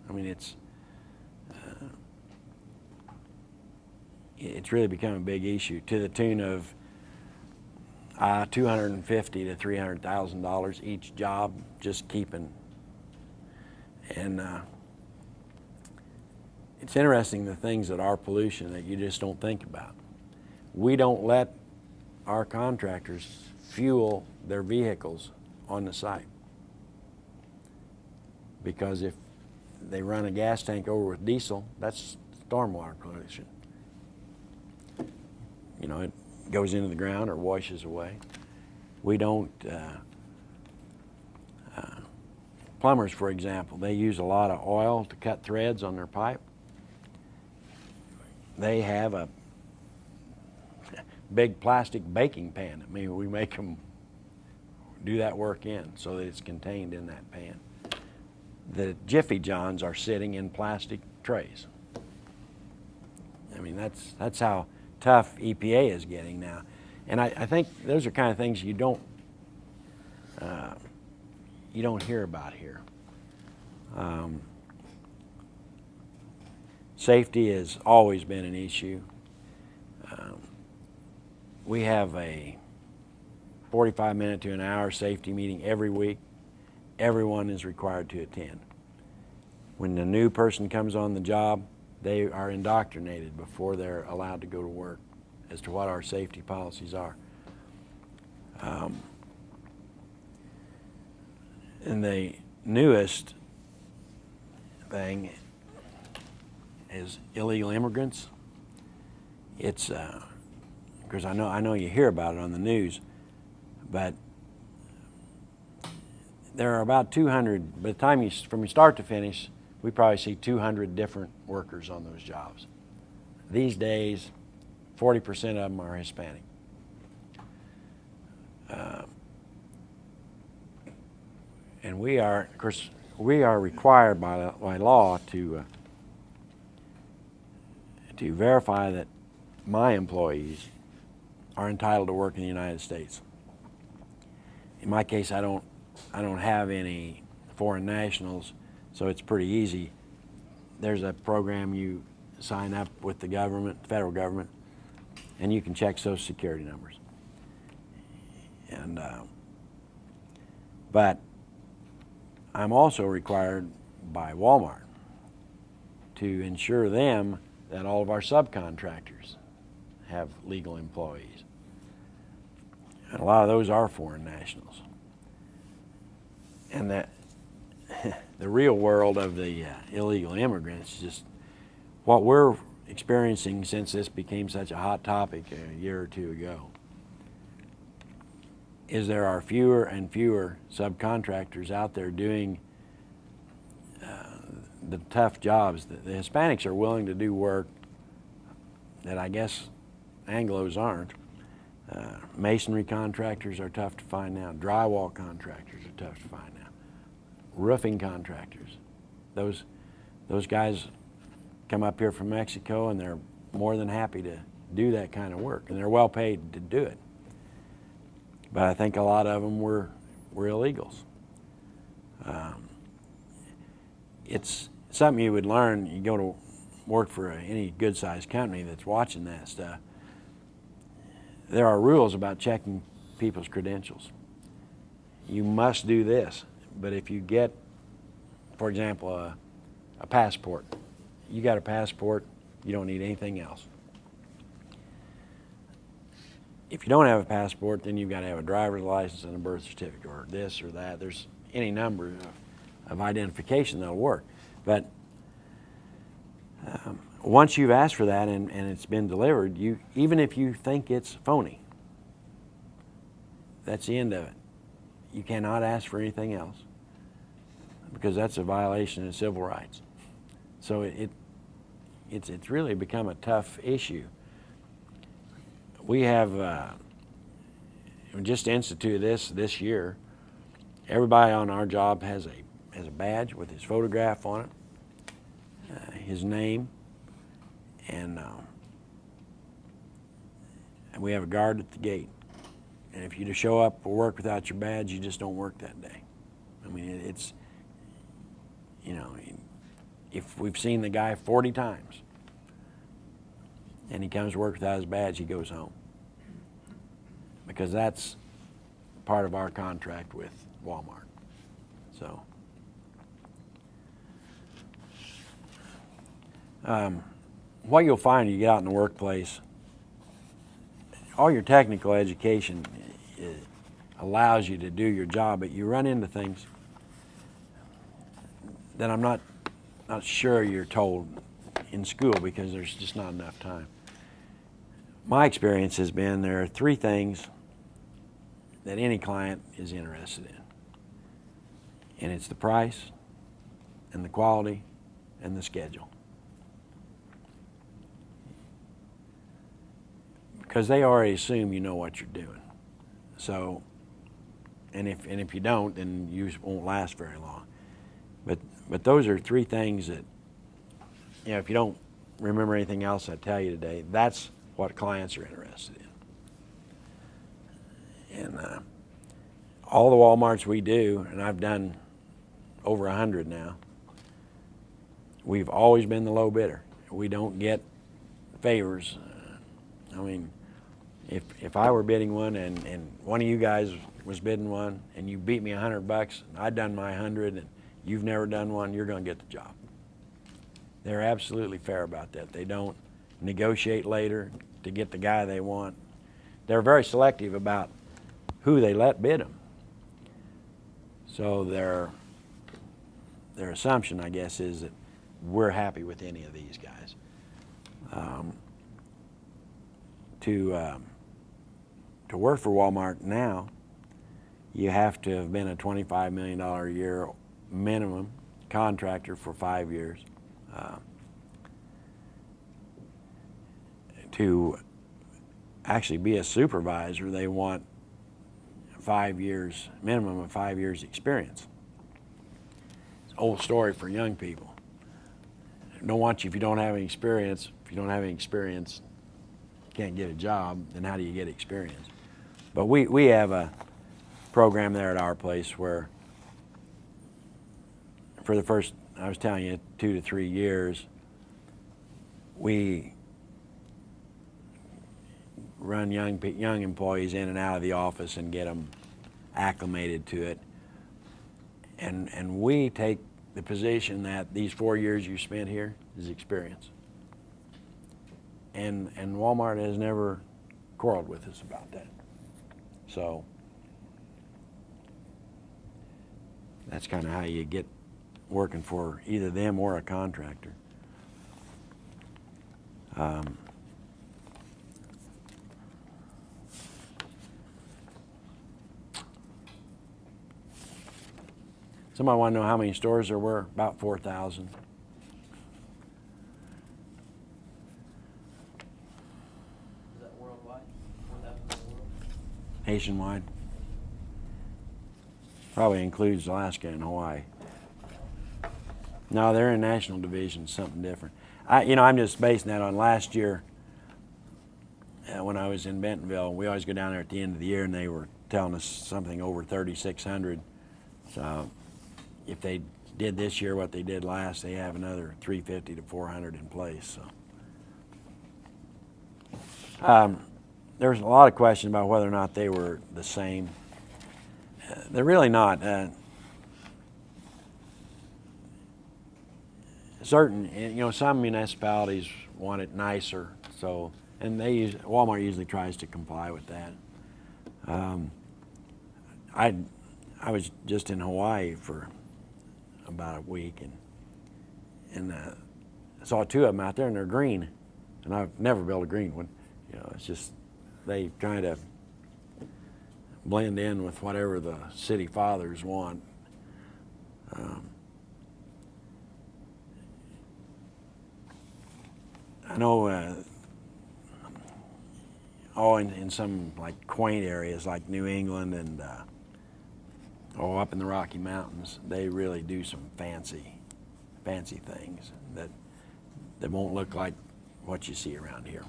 I mean, it's really become a big issue to the tune of $250,000 to $300,000 each job, just keeping. And it's interesting, the things that are pollution that you just don't think about. We don't let our contractors fuel their vehicles on the site, because if they run a gas tank over with diesel, that's stormwater pollution. You know, it goes into the ground or washes away. We don't, plumbers, for example, they use a lot of oil to cut threads on their pipe. They have a big plastic baking pan. I mean, we make them do that work in so that it's contained in that pan. The Jiffy Johns are sitting in plastic trays. I mean, that's how tough EPA is getting now. And I think those are kind of things you don't hear about here. Safety has always been an issue. We have a 45-minute to an hour safety meeting every week. Everyone is required to attend. When the new person comes on the job, they are indoctrinated before they're allowed to go to work as to what our safety policies are. And the newest thing is illegal immigrants. It's because I know you hear about it on the news, but there are about 200. By the time from start to finish, we probably see 200 different workers on those jobs. These days, 40% of them are Hispanic. And we are, of course, required by law to verify that my employees are entitled to work in the United States. In my case, I don't have any foreign nationals, so it's pretty easy. There's a program you sign up with the government, federal government, and you can check Social Security numbers. And but I'm also required by Wal-Mart to ensure them that all of our subcontractors have legal employees. And a lot of those are foreign nationals. And that the real world of the illegal immigrants, just what we're experiencing since this became such a hot topic a year or two ago, is there are fewer and fewer subcontractors out there doing the tough jobs. The Hispanics are willing to do work that I guess Anglos aren't. Masonry contractors are tough to find now. Drywall contractors are tough to find now. Roofing contractors. Those guys come up here from Mexico and they're more than happy to do that kind of work, and they're well paid to do it. But I think a lot of them were illegals. It's something you would learn. You go to work for any good-sized company that's watching that stuff. There are rules about checking people's credentials. You must do this, but if you get, for example, a passport, you got a passport, you don't need anything else. If you don't have a passport, then you've got to have a driver's license and a birth certificate, or this or that. There's any number of identification that'll work. But once you've asked for that and it's been delivered, even if you think it's phony, that's the end of it. You cannot ask for anything else, because that's a violation of civil rights. So it's really become a tough issue. We have just instituted this year. Everybody on our job has a badge with his photograph on it, his name, and we have a guard at the gate. And if you just show up for work without your badge, you just don't work that day. I mean, it's, you know, if we've seen the guy 40 times and he comes to work without his badge, he goes home. Because that's part of our contract with Wal-Mart. So, what you'll find when you get out in the workplace, all your technical education allows you to do your job, but you run into things that I'm not sure you're told in school because there's just not enough time. My experience has been there are 3 things that any client is interested in. And it's the price, and the quality, and the schedule. Because they already assume you know what you're doing. So, and if you don't, then you won't last very long. But those are 3 things that, you know, if you don't remember anything else I tell you today, that's what clients are interested in. And all the Walmarts we do, and I've done over 100 now, we've always been the low bidder. We don't get favors. I mean, if I were bidding one and one of you guys was bidding one and you beat me $100 and I'd done my 100 and you've never done one, you're going to get the job. They're absolutely fair about that. They don't negotiate later to get the guy they want. They're very selective about who they let bid them. So their assumption, I guess, is that we're happy with any of these guys. To work for Wal-Mart now, you have to have been a $25 million a year minimum contractor for 5 years. To actually be a supervisor, they want 5 years, minimum of 5 years experience. It's an old story for young people. Don't want you if you don't have any experience. If you don't have any experience, you can't get a job, then how do you get experience? But we have a program there at our place where for the first, I was telling you, 2 to 3 years, we run young employees in and out of the office and get them acclimated to it. And we take the position that these 4 years you spent here is experience. And Wal-Mart has never quarreled with us about that. So that's kind of how you get working for either them or a contractor. Somebody want to know how many stores there were? About 4,000. Is that worldwide? 4,000 in the world? Nationwide. Probably includes Alaska and Hawaii. No, their international division is something different. I'm just basing that on last year when I was in Bentonville. We always go down there at the end of the year, and they were telling us something over 3,600. So if they did this year what they did last, they have another 350 to 400 in place. So there's a lot of questions about whether or not they were the same. They're really not. Some municipalities want it nicer, so Walmart usually tries to comply with that. I was just in Hawaii for about a week and saw 2 of them out there, and they're green, and I've never built a green one. It's just they kind of blend in with whatever the city fathers want. I know in some like quaint areas like New England and up in the Rocky Mountains, they really do some fancy things that won't look like what you see around here.